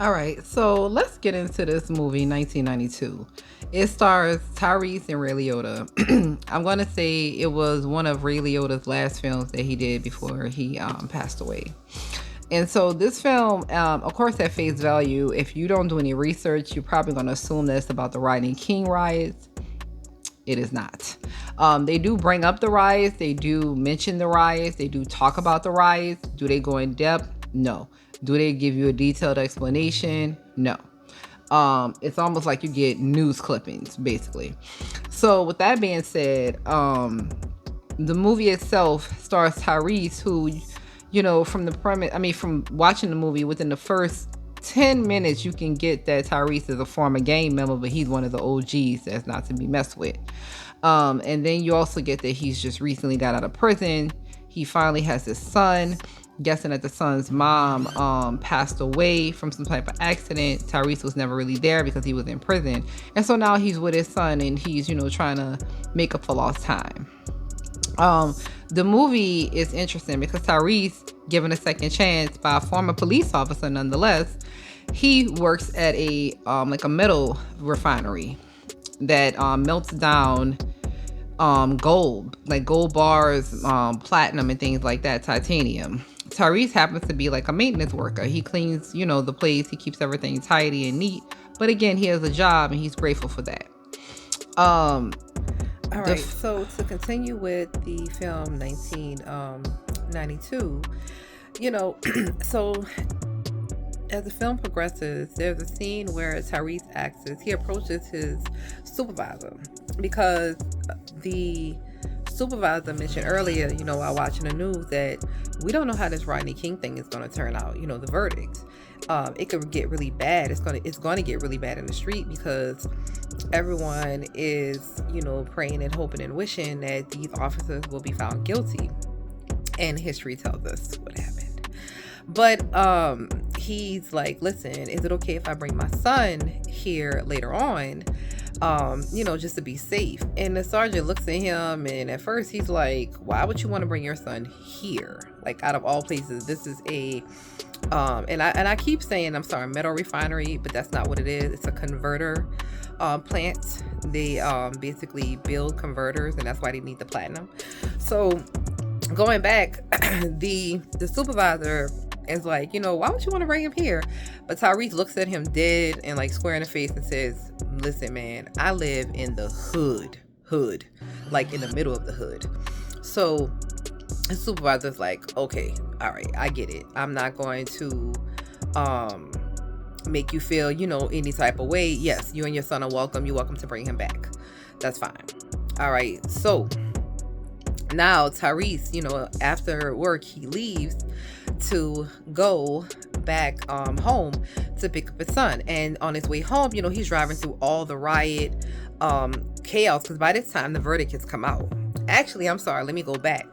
All right, so let's get into this movie, 1992. It stars Tyrese and Ray Liotta. I'm going to say it was one of Ray Liotta's last films that he did before he passed away. And so this film, of course, at face value, if you don't do any research, you're probably going to assume that it's about the Rodney King riots. It is not. They do bring up the riots. They do mention the riots. They do talk about the riots. Do they go in depth? No. Do they give you a detailed explanation? No. It's almost like you get news clippings, basically. So with that being said, the movie itself stars Tyrese, who, from the premise, from watching the movie, within the first 10 minutes, you can get that Tyrese is a former gang member, but he's one of the OGs that's not to be messed with. And then you also get that he's just recently got out of prison. He finally has his son. Guessing that the son's mom passed away from some type of accident. Tyrese was never really there because he was in prison. And so now he's with his son and he's, trying to make up for lost time. The movie is interesting because Tyrese, given a second chance by a former police officer nonetheless, he works at a metal refinery that melts down gold, like gold bars, platinum and things like that, titanium. Tyrese happens to be like a maintenance worker. He cleans, the place. He keeps everything tidy and neat. But again, he has a job and he's grateful for that. All right. So to continue with the film 1992, so as the film progresses, there's a scene where Tyrese he approaches his supervisor because the supervisor mentioned earlier, while watching the news, that we don't know how this Rodney King thing is going to turn out, the verdict. It could get really bad. It's going to get really bad in the street because everyone is, praying and hoping and wishing that these officers will be found guilty. And history tells us what happened. But he's like, listen, is it okay if I bring my son here later on? Just to be safe. And the sergeant looks at him, and at first he's like, why would you want to bring your son here? Like, out of all places, this is a and I keep saying, I'm sorry, metal refinery, but that's not what it is. It's a converter plant. They basically build converters, and that's why they need the platinum. So going back, the supervisor is like, why would you want to bring him here? But Tyrese looks at him dead and like square in the face and says, listen, man, I live in the hood, like in the middle of the hood. So the supervisor's like, okay, all right, I get it. I'm not going to make you feel, any type of way. Yes, you and your son are welcome. You're welcome to bring him back. That's fine. All right. So now Tyrese, after work, he leaves to go back home to pick up his son. And on his way home, he's driving through all the riot chaos, because by this time the verdict has come out. Actually, I'm sorry, let me go back.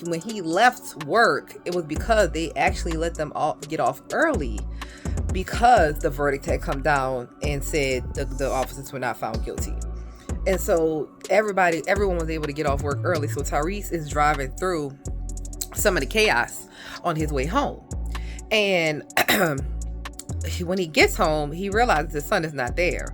When he left work, it was because they actually let them all get off early because the verdict had come down and said the officers were not found guilty. And so everyone was able to get off work early. So Tyrese is driving through some of the chaos on his way home. And when he gets home, he realizes his son is not there.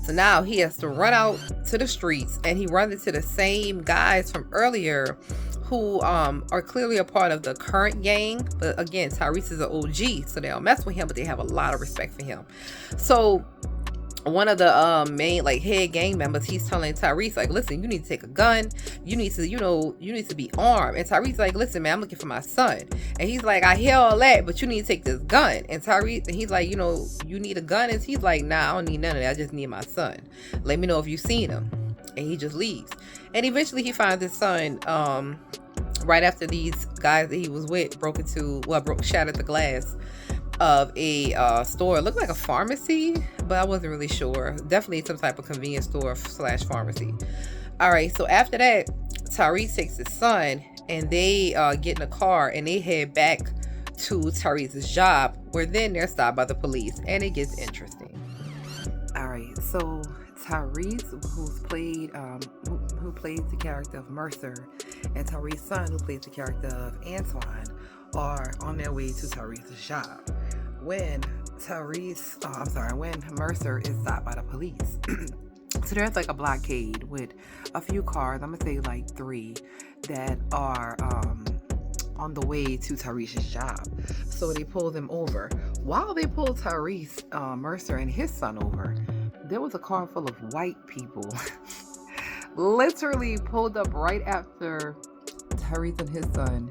So now he has to run out to the streets, and he runs into the same guys from earlier who are clearly a part of the current gang. But again, Tyrese is an OG, so they don't mess with him, but they have a lot of respect for him. So one of the main head gang members, he's telling Tyrese, like, listen, you need to take a gun, you need to, you need to be armed. And Tyrese like, listen, man, I'm looking for my son. And he's like, I hear all that, but you need to take this gun. And he's like, you need a gun? And he's like, nah, I don't need none of that, I just need my son. Let me know if you've seen him. And he just leaves. And eventually he finds his son right after these guys that he was with shattered the glass of a store. It looked like a pharmacy, but I wasn't really sure. Definitely some type of convenience store / pharmacy. All right, so after that, Tyrese takes his son and they get in a car and they head back to Tyrese's job, where then they're stopped by the police, and it gets interesting. All right, so Tyrese, who plays the character of Mercer, and Tyrese's son, who plays the character of Antoine, are on their way to Tyrese's job when when Mercer is stopped by the police. So there's like a blockade with a few cars, I'm gonna say like 3, that are on the way to Tyrese's job. So they pull them over. While they pulled Tyrese, Mercer, and his son over, there was a car full of white people literally pulled up right after Tyrese and his son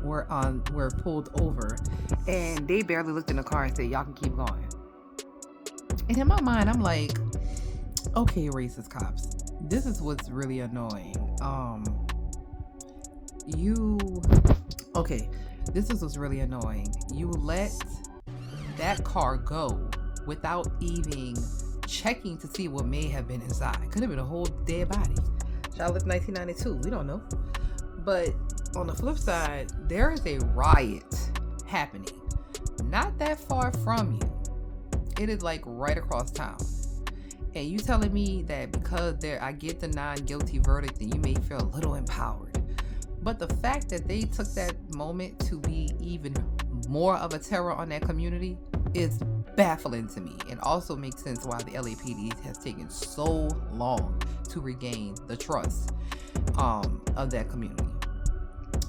were pulled over, and they barely looked in the car and said, "Y'all can keep going." And in my mind, I'm like, okay, racist cops, this is what's really annoying. This is what's really annoying. You let that car go without even checking to see what may have been inside. Could have been a whole dead body. Charlotte's 1992. We don't know. But on the flip side, there is a riot happening not that far from you. It is like right across town. And you telling me that because I get the non-guilty verdict, then you may feel a little empowered. But the fact that they took that moment to be even more of a terror on that community is baffling to me, and also makes sense why the LAPD has taken so long to regain the trust of that community.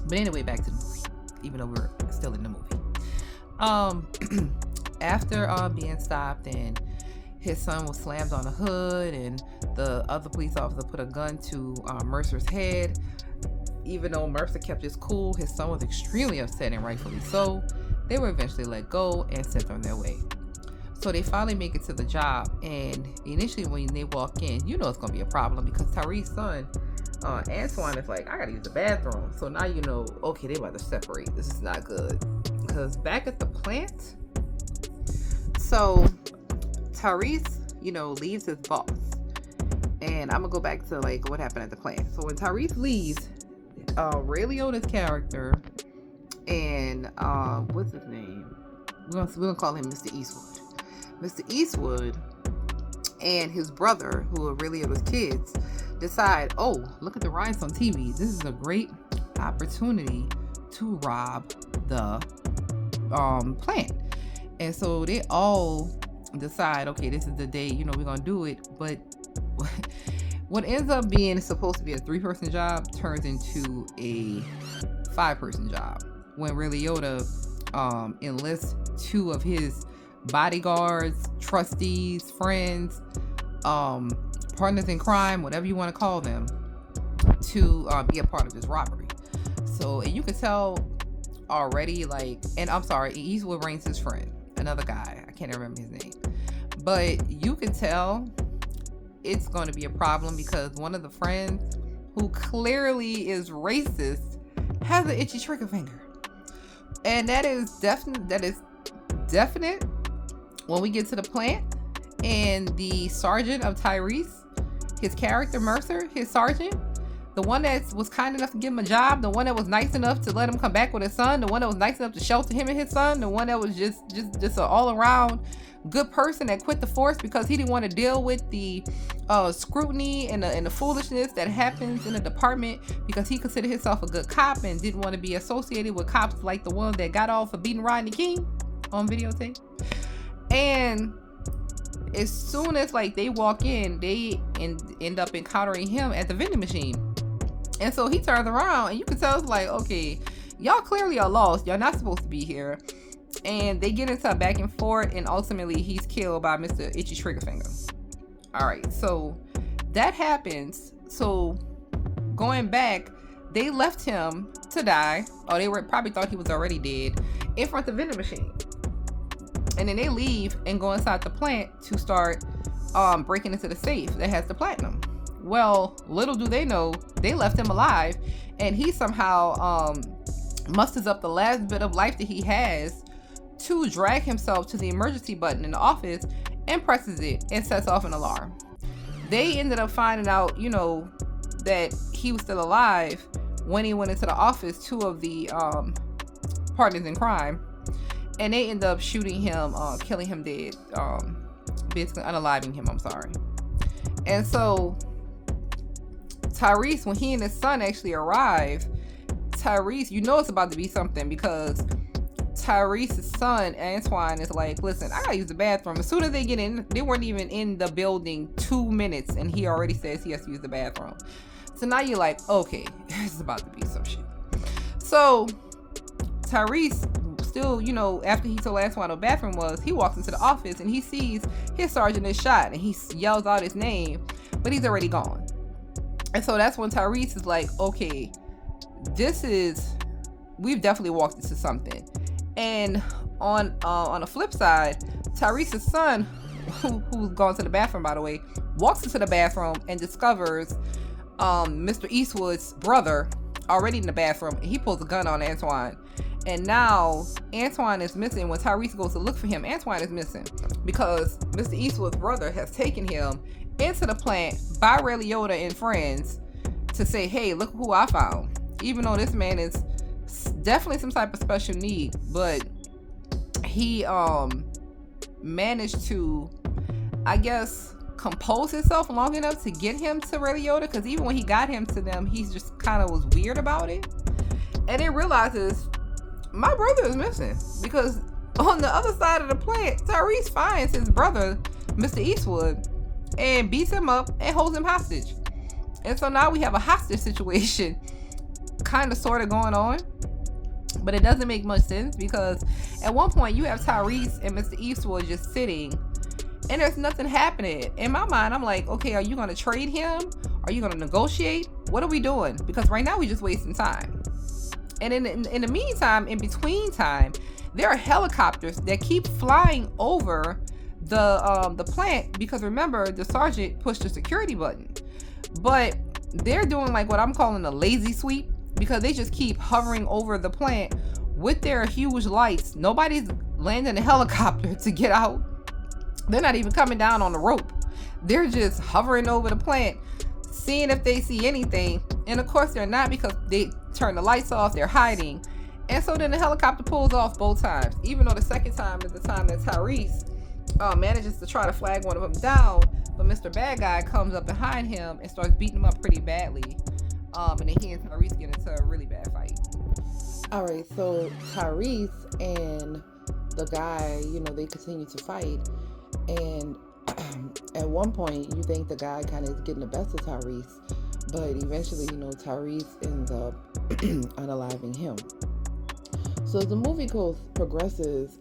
But anyway, back to the movie, even though we're still in the movie. After being stopped and his son was slammed on the hood, and the other police officer put a gun to Mercer's head. Even though Mercer kept his cool, his son was extremely upset, and rightfully so. They were eventually let go and sent on their way. So they finally make it to the job, and initially when they walk in, you know it's gonna be a problem because Tyrese's son, Antoine, is like, I gotta use the bathroom. So now you know, okay, they about to separate. This is not good. Because back at the plant, so Tyrese, leaves his boss. And I'm gonna go back to like what happened at the plant. So when Tyrese leaves, Ray Liotta's character and what's his name? We're gonna call him Mr. Eastwood. Mr. Eastwood and his brother, who are Ray Liotta's kids, decide, oh, look at the riots on TV. This is a great opportunity to rob the plant. And so they all decide, okay, this is the day, we're gonna do it. But what ends up being supposed to be a 3-person job turns into a 5-person job when Ray Liotta enlists 2 of his bodyguards, trustees, friends, partners in crime, whatever you want to call them, to be a part of this robbery. So, and you could tell already, and I'm sorry, Eastwood Rain's his friend, another guy, I can't remember his name, but you could tell it's going to be a problem because one of the friends, who clearly is racist, has an itchy trigger finger. And that is definite when we get to the plant, and the sergeant of Tyrese, his character Mercer, his sergeant, the one that was kind enough to give him a job, the one that was nice enough to let him come back with his son, the one that was nice enough to shelter him and his son, the one that was just an all-around good person that quit the force because he didn't want to deal with the scrutiny and the foolishness that happens in the department because he considered himself a good cop and didn't want to be associated with cops like the one that got off for beating Rodney King on videotape. And as soon as they walk in, they end up encountering him at the vending machine. And so he turns around and you can tell it's like, okay, y'all clearly are lost. Y'all not supposed to be here. And they get into a back and forth, and ultimately he's killed by Mr. Itchy Triggerfinger. All right, so that happens. So going back, they left him to die, or they probably thought he was already dead, in front of the vending machine. And then they leave and go inside the plant to start breaking into the safe that has the platinum. Well, little do they know, they left him alive, and he somehow musters up the last bit of life that he has to drag himself to the emergency button in the office and presses it and sets off an alarm. They ended up finding out, that he was still alive when he went into the office, 2 of the partners in crime, and they end up shooting him, killing him dead, basically unaliving him, I'm sorry. And so Tyrese, when he and his son actually arrive, Tyrese, it's about to be something because Tyrese's son Antoine is like, listen, I gotta use the bathroom. As soon as they get in, they weren't even in the building 2 minutes, and he already says he has to use the bathroom. So now you're like, okay, this is about to be some shit. So Tyrese still, after he told Antoine what the bathroom was, he walks into the office and he sees his sergeant is shot, and he yells out his name, but he's already gone. And so that's when Tyrese is like, okay, we've definitely walked into something. And on the flip side, Tyrese's son, who's gone to the bathroom, by the way, walks into the bathroom and discovers Mr. Eastwood's brother already in the bathroom, and he pulls a gun on Antoine. And now Antoine is missing. When Tyrese goes to look for him, Antoine is missing because Mr. Eastwood's brother has taken him into the plant by Ray Liotta and friends to say, hey, look who I found. Even though this man is definitely some type of special need, but he managed to, I guess, compose himself long enough to get him to Ray Liotta, because even when he got him to them, he just kind of was weird about it. And then realizes, my brother is missing, because on the other side of the plant, Tyrese finds his brother, Mr. Eastwood, and beats him up and holds him hostage. And so now we have a hostage situation kind of sort of going on, but it doesn't make much sense, because at one point you have Tyrese and Mr. Eastwood just sitting and there's nothing happening. In my mind, I'm like, okay, are you going to trade him? Are you going to negotiate? What are we doing? Because right now we're just wasting time. And in the meantime, in between time, there are helicopters that keep flying over the plant, because remember, the sergeant pushed the security button. But they're doing like what I'm calling a lazy sweep, because they just keep hovering over the plant with their huge lights. Nobody's landing a helicopter to get out. They're not even coming down on the rope. They're just hovering over the plant, seeing if they see anything. And of course they're not, because they turn the lights off, they're hiding. And so then the helicopter pulls off both times, even though the second time is the time that Tyrese manages to try to flag one of them down, but Mr. Bad Guy comes up behind him and starts beating him up pretty badly. And then he and Tyrese get into a really bad fight. All right, so Tyrese and the guy, they continue to fight. And at one point, you think the guy kind of is getting the best of Tyrese, but eventually, Tyrese ends up unaliving him. So as the movie progresses,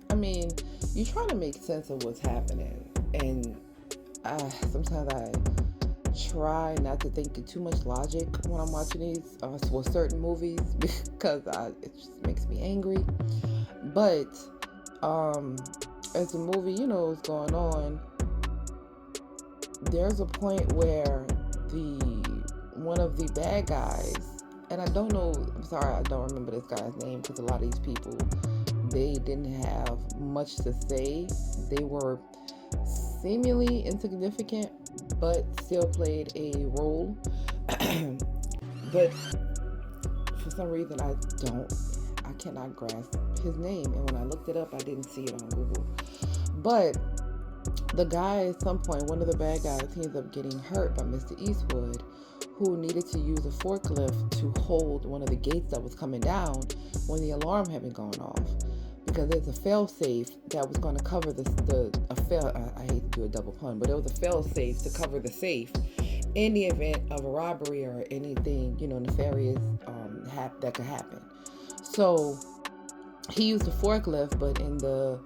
you try to make sense of what's happening. And sometimes I try not to think of too much logic when I'm watching these for certain movies, because it just makes me angry. But as the movie, is going on, there's a point where one of the bad guys, and I don't remember this guy's name, because a lot of these people, they didn't have much to say. They were seemingly insignificant, but still played a role. But for some reason, I cannot grasp his name. And when I looked it up, I didn't see it on Google. But the guy, at some point, one of the bad guys, he ends up getting hurt by Mr. Eastwood, who needed to use a forklift to hold one of the gates that was coming down when the alarm had been gone off. Because there's a fail-safe that was going to cover I hate to do a double pun, but it was a fail-safe to cover the safe in the event of a robbery or anything, nefarious that could happen. So he used a forklift, but in the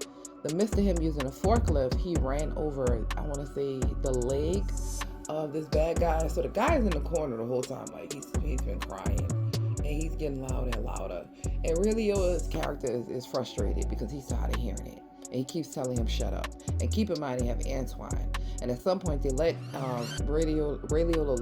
midst of him using a forklift, he ran over, I want to say, the leg of this bad guy. So the guy's in the corner the whole time, like he's been crying, and he's getting louder and louder. And Ray Liotta's character is frustrated because he's tired of hearing it, and he keeps telling him shut up. And keep in mind, they have Antoine, and at some point they let Ray Liotta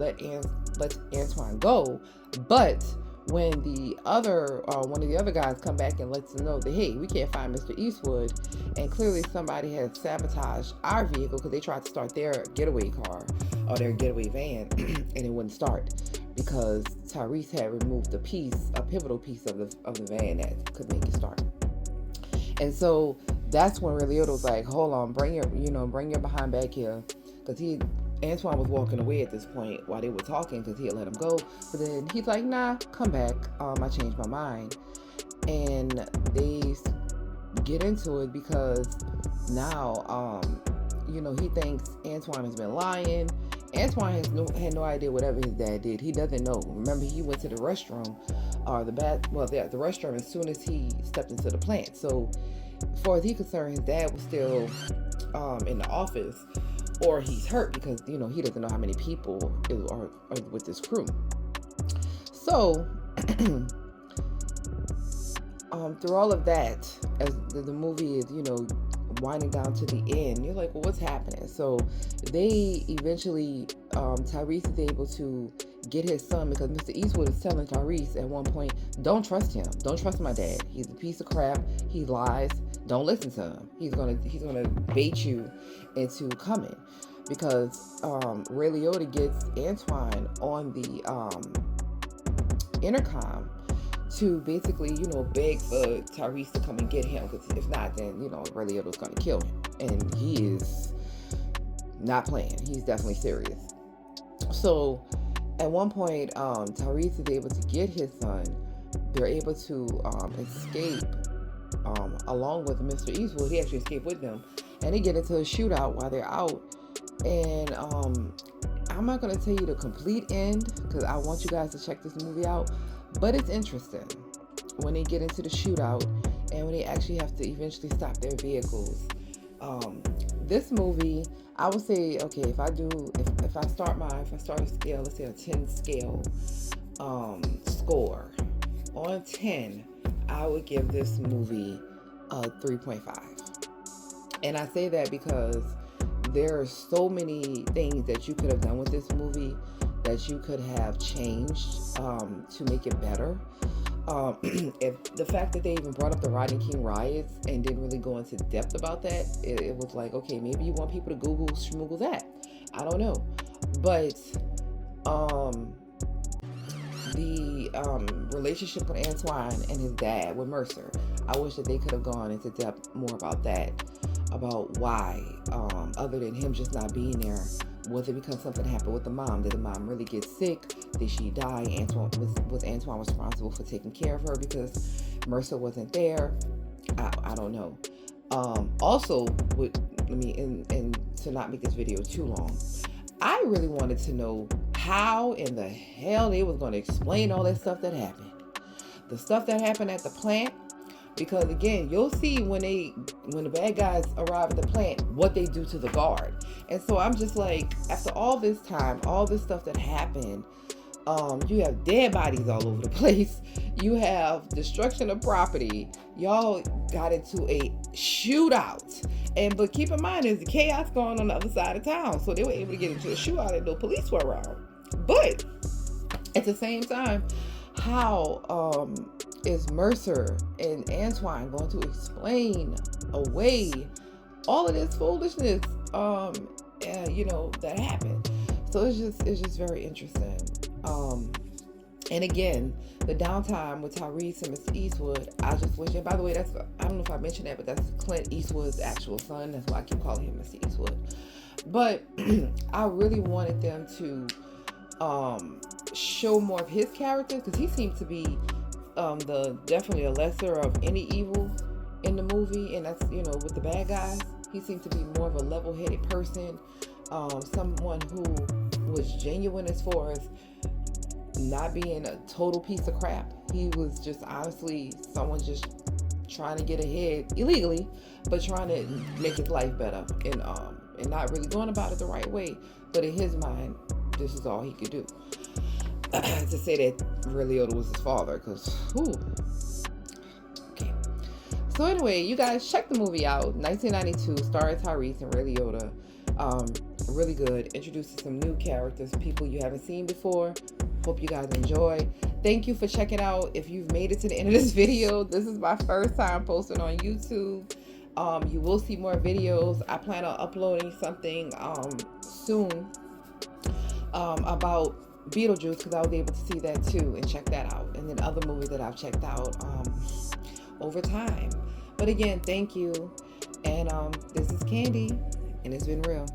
let Antoine go, but when the other one of the other guys come back and lets them know that, hey, we can't find Mr. Eastwood, and clearly somebody has sabotaged our vehicle, because they tried to start their getaway car or their getaway van and it wouldn't start because Tyrese had removed a pivotal piece of the van that could make it start. And so that's when Ray Liotta was like, hold on, bring your behind back here, because Antoine was walking away at this point while they were talking, because he had let him go. But then he's like, nah, come back. I changed my mind. And get into it because now, he thinks Antoine has been lying. Antoine had no idea whatever his dad did. He doesn't know. Remember, he went to the restroom, or the restroom as soon as he stepped into the plant. So, as far as he's concerned, his dad was still in the office, or he's hurt because he doesn't know how many people are with this crew. So, through all of that, as the movie is, winding down to the end, you're like, well, what's happening? So they eventually, Tyrese is able to get his son, because Mr. Eastwood is telling Tyrese at one point, don't trust him. Don't trust my dad. He's a piece of crap. He lies. Don't listen to him. He's gonna bait you into coming, because Ray Liotta gets Antoine on the intercom to basically, beg for Tyrese to come and get him, because if not, then, Ray Liotta's going to kill him. And he is not playing. He's definitely serious. So, at one point, Tyrese is able to get his son. They're able to escape along with Mr. Eastwood. He actually escaped with them. And they get into a shootout while they're out. And I'm not going to tell you the complete end, because I want you guys to check this movie out. But it's interesting when they get into the shootout and when they actually have to eventually stop their vehicles. This movie, I would say, okay, if I start a scale, let's say a 10 scale score. On 10, I would give this movie a 3.5. And I say that because there are so many things that you could have done with this movie that you could have changed to make it better. If the fact that they even brought up the Rodney King riots and didn't really go into depth about that, it was like, okay, maybe you want people to Google schmoogle that. I don't know. But the relationship with Antoine and his dad, with Mercer, I wish that they could have gone into depth more about that, about why, other than him just not being there. Was it because something happened with the mom? Did the mom really get sick? Did she die? Was Antoine responsible for taking care of her because Mercer wasn't there? I don't know. Also, and to not make this video too long, I really wanted to know how in the hell they was going to explain all that stuff that happened. The stuff that happened at the plant. Because again, you'll see when the bad guys arrive at the plant, what they do to the guard. And so I'm just like, after all this time, all this stuff that happened, you have dead bodies all over the place. You have destruction of property. Y'all got into a shootout. But keep in mind, there's the chaos going on the other side of town. So they were able to get into a shootout and no police were around. But at the same time, how is Mercer and Antoine going to explain away all of this foolishness that happened? So it's just very interesting. And again, the downtime with Tyrese and Mr. Eastwood, I just wish, and by the way, I don't know if I mentioned that, but that's Clint Eastwood's actual son. That's why I keep calling him Mr. Eastwood. But I really wanted them to show more of his character, because he seemed to be definitely a lesser of any evil in the movie, and that's with the bad guys. He seemed to be more of a level-headed person, someone who was genuine as far as not being a total piece of crap. He was just honestly someone just trying to get ahead illegally, but trying to make his life better, and not really going about it the right way. But in his mind, this is all he could do. To say that Ray Liotta was his father, because okay. So anyway, you guys check the movie out. 1992, starring Tyrese and Ray Liotta. Really good. Introduces some new characters, people you haven't seen before. Hope you guys enjoy. Thank you for checking out. If you've made it to the end of this video, this is my first time posting on YouTube. You will see more videos. I plan on uploading something soon about Beetlejuice, because I was able to see that too and check that out, and then other movies that I've checked out over time. But again, thank you, and this is Candy, and it's been real.